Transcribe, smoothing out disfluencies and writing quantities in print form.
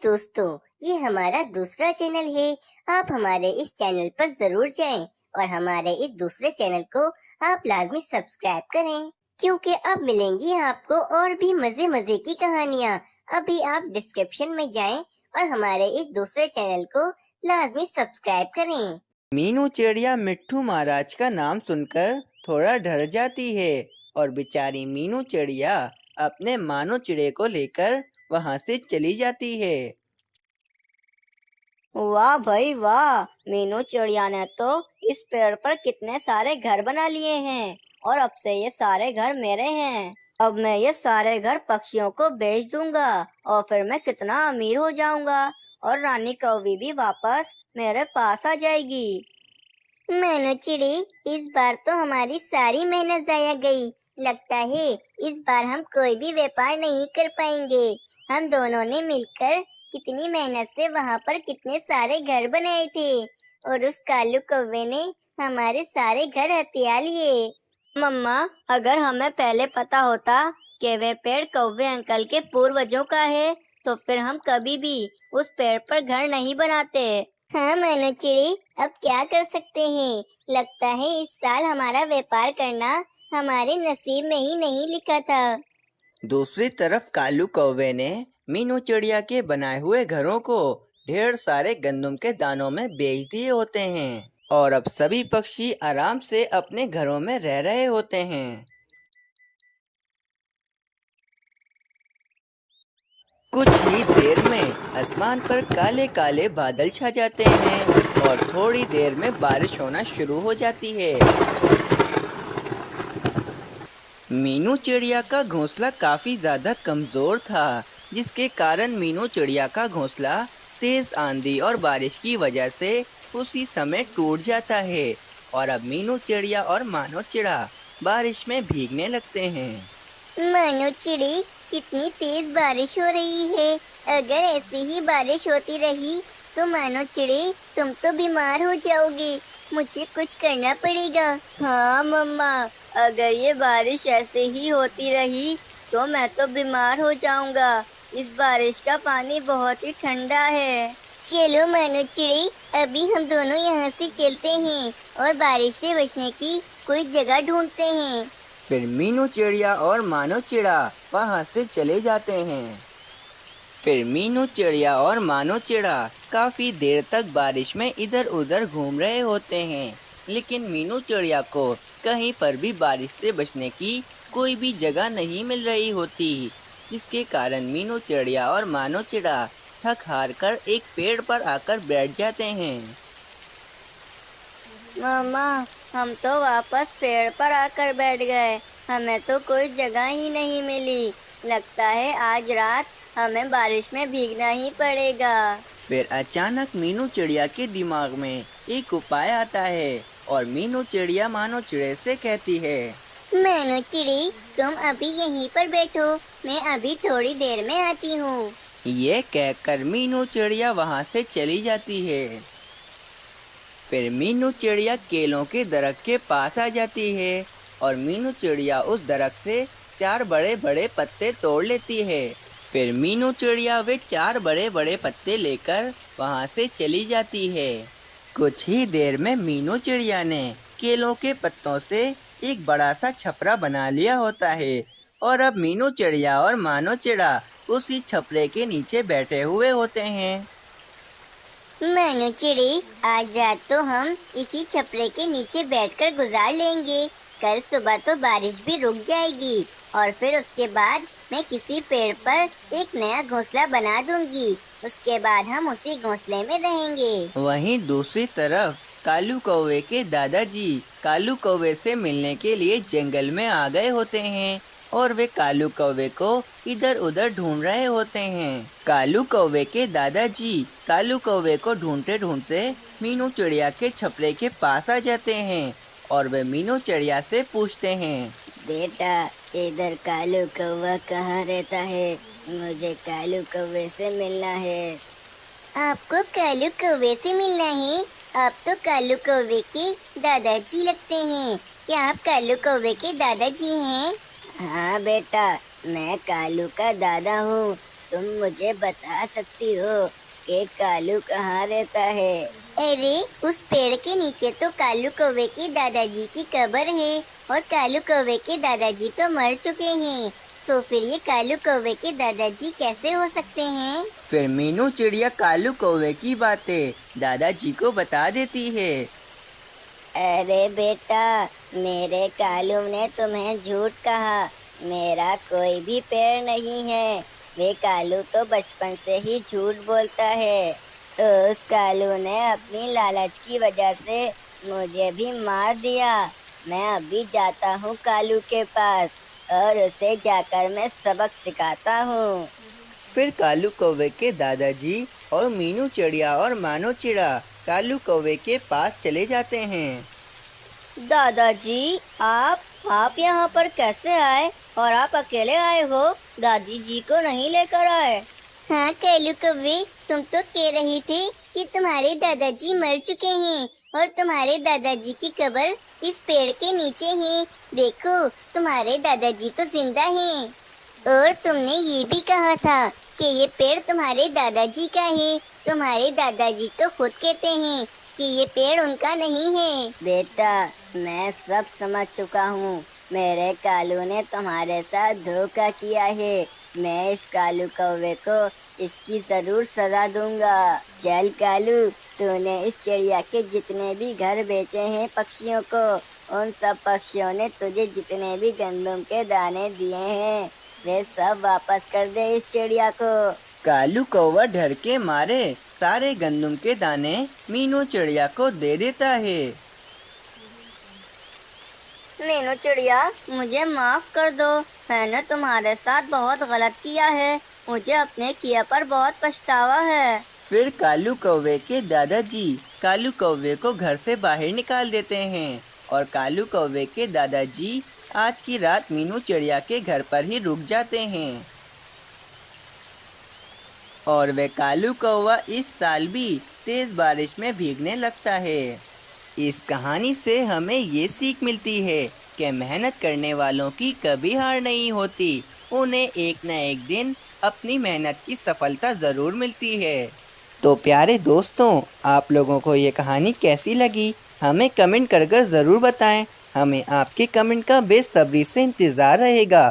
दोस्तों, ये हमारा दूसरा चैनल है। आप हमारे इस चैनल पर जरूर जाएं और हमारे इस दूसरे चैनल को आप लाजमी सब्सक्राइब करें, क्योंकि अब मिलेंगी आपको और भी मजे मजे की कहानियाँ। अभी आप डिस्क्रिप्शन में जाएं और हमारे इस दूसरे चैनल को लाजमी सब्सक्राइब करें। मीनू चिड़िया मिट्ठू महाराज का नाम सुनकर थोड़ा डर जाती है और बेचारी मीनू चिड़िया अपने मानो चिड़े को लेकर वहां से चली जाती है। वाह भाई वाह, मीनू चिड़िया ने तो इस पेड़ पर कितने सारे घर बना लिए हैं और अब से ये सारे घर मेरे हैं। अब मैं ये सारे घर पक्षियों को बेच दूंगा और फिर मैं कितना अमीर हो जाऊंगा और रानी कौवी भी वापस मेरे पास आ जाएगी। मानो चिड़ी, इस बार तो हमारी सारी मेहनत जाया गई। लगता है इस बार हम कोई भी व्यापार नहीं कर पाएंगे। हम दोनों ने मिलकर कितनी मेहनत से वहाँ पर कितने सारे घर बनाए थे और उस कालू कौवे ने हमारे सारे घर हथिया लिए। मम्मा, अगर हमें पहले पता होता कि वे पेड़ कौवे अंकल के पूर्वजों का है तो फिर हम कभी भी उस पेड़ पर घर नहीं बनाते। हाँ मानो चिड़ी, अब क्या कर सकते हैं। लगता है इस साल हमारा व्यापार करना हमारे नसीब में ही नहीं लिखा था। दूसरी तरफ कालू कौवे ने मीनू चिड़िया के बनाए हुए घरों को ढेर सारे गंदम के दानों में बेच दिए होते हैं और अब सभी पक्षी आराम से अपने घरों में रह रहे होते हैं। कुछ ही देर में आसमान पर काले काले बादल छा जाते हैं और थोड़ी देर में बारिश होना शुरू हो जाती है। मीनू चिड़िया का घोंसला काफी ज्यादा कमजोर था, जिसके कारण मीनू चिड़िया का घोंसला तेज आंधी और बारिश की वजह से उसी समय टूट जाता है और अब मीनू चिड़िया और मानो चिड़ा बारिश में भीगने लगते हैं। मानो चिड़ी, कितनी तेज बारिश हो रही है। अगर ऐसी ही बारिश होती रही तो मानो चिड़ी, तुम तो बीमार हो जाओगी। मुझे कुछ करना पड़ेगा। हाँ मम्मा, अगर ये बारिश ऐसे ही होती रही तो मैं तो बीमार हो जाऊंगा। इस बारिश का पानी बहुत ही ठंडा है। चलो मानो चिड़ी, अभी हम दोनों यहाँ से चलते हैं और बारिश से बचने की कोई जगह ढूंढते हैं। फिर मीनू चिड़िया और मानो चिड़ा वहाँ से चले जाते हैं। फिर मीनू चिड़िया और मानो चिड़ा काफी देर तक बारिश में इधर उधर घूम रहे होते हैं, लेकिन मीनू चिड़िया को कहीं पर भी बारिश से बचने की कोई भी जगह नहीं मिल रही होती, जिसके कारण मीनू चिड़िया और मानो चिड़ा थक हार कर एक पेड़ पर आकर बैठ जाते हैं। मम्मा, हम तो वापस पेड़ पर आकर बैठ गए। हमें तो कोई जगह ही नहीं मिली। लगता है आज रात हमें बारिश में भीगना ही पड़ेगा। फिर अचानक मीनू चिड़िया के दिमाग में एक उपाय आता है और मीनू चिड़िया मानो चिड़े से कहती है, मानो चिड़ी, तुम अभी यहीं पर बैठो, मैं अभी थोड़ी देर में आती हूँ। ये कहकर मीनू चिड़िया वहाँ से चली जाती है। फिर मीनू चिड़िया केलों के दरख्त के पास आ जाती है और मीनू चिड़िया उस दरख्त से 4 बड़े बड़े पत्ते तोड़ लेती है। फिर मीनू चिड़िया वे 4 बड़े बड़े पत्ते लेकर वहाँ से चली जाती है। कुछ ही देर में मीनू चिड़िया ने केलों के पत्तों से एक बड़ा सा छपरा बना लिया होता है और अब मीनू चिड़िया और मानो चिड़ा उसी छपरे के नीचे बैठे हुए होते हैं। मानो चिड़ी, आज रात तो हम इसी छपरे के नीचे बैठकर गुजार लेंगे। कल सुबह तो बारिश भी रुक जाएगी और फिर उसके बाद मैं किसी पेड़ पर एक नया घोंसला बना दूंगी। उसके बाद हम उसी घोंसले में रहेंगे। वहीं दूसरी तरफ कालू कौवे के दादाजी कालू कौवे से मिलने के लिए जंगल में आ गए होते हैं और वे कालू कौवे को इधर उधर ढूंढ रहे होते हैं। कालू कौवे के दादाजी कालू कौवे को ढूंढते ढूंढते मीनू चिड़िया के छपरे के पास आ जाते हैं और वे मीनू चिड़िया से पूछते हैं, बेटा, इधर कालू कौवा कहाँ रहता है? मुझे कालू कौवे से मिलना है। आपको कालू कौवे से मिलना है? आप तो कालू कौवे के दादाजी लगते हैं। क्या आप कालू कौवे के दादाजी हैं? हाँ बेटा, मैं कालू का दादा हूँ। तुम मुझे बता सकती हो कि कालू कहाँ रहता है? अरे उस पेड़ के नीचे तो कालू कौवे के दादाजी की कब्र है और कालू कौवे के दादाजी तो मर चुके हैं, तो फिर ये कालू कौवे के दादाजी कैसे हो सकते हैं? फिर मीनू चिड़िया कालू कौवे की बातें दादाजी को बता देती है। अरे बेटा, मेरे कालू ने तुम्हें झूठ कहा। मेरा कोई भी पेड़ नहीं है। वे कालू तो बचपन से ही झूठ बोलता है। उस कालू ने अपनी लालच की वजह से मुझे भी मार दिया। मैं अभी जाता हूँ कालू के पास और उसे जाकर मैं सबक सिखाता हूँ। फिर कालू कौवे के दादाजी और मीनू चिड़िया और मानो चिड़ा कालू कौवे के पास चले जाते हैं। दादाजी, आप यहाँ पर कैसे आए और आप अकेले आए हो? दादी जी को नहीं लेकर आए? हाँ कालू कौवे, तुम तो कह रही थे कि तुम्हारे दादाजी मर चुके हैं और तुम्हारे दादाजी की कब्र इस पेड़ के नीचे है। देखो, तुम्हारे दादाजी तो जिंदा हैं। और तुमने ये भी कहा था कि ये पेड़ तुम्हारे दादाजी का है। तुम्हारे दादाजी तो खुद कहते हैं कि ये पेड़ उनका नहीं है। बेटा, मैं सब समझ चुका हूँ। मेरे कालू ने तुम्हारे साथ धोखा किया है। मैं इस कालू कौवे को इसकी जरूर सजा दूंगा। चल कालू, तूने इस चिड़िया के जितने भी घर बेचे हैं पक्षियों को, उन सब पक्षियों ने तुझे जितने भी गंदम के दाने दिए हैं वे सब वापस कर दे इस चिड़िया को। कालू कौवा डर के मारे सारे गंदम के दाने मीनू चिड़िया को दे देता है। मीनू चिड़िया, मुझे माफ कर दो। मैंने तुम्हारे साथ बहुत गलत किया है। मुझे अपने किए पर बहुत पछतावा है। फिर कालू कौवे के दादाजी कालू कौवे को घर से बाहर निकाल देते हैं और कालू कौवे के दादाजी आज की रात मीनू चिड़िया के घर पर ही रुक जाते हैं। और वे कालू कौवा इस साल भी तेज बारिश में भीगने लगता है। इस कहानी से हमें ये सीख मिलती है कि मेहनत करने वालों की कभी हार नहीं होती। उन्हें एक न एक दिन अपनी मेहनत की सफलता ज़रूर मिलती है। तो प्यारे दोस्तों, आप लोगों को ये कहानी कैसी लगी हमें कमेंट कर ज़रूर बताएं। हमें आपके कमेंट का बेसब्री से इंतज़ार रहेगा।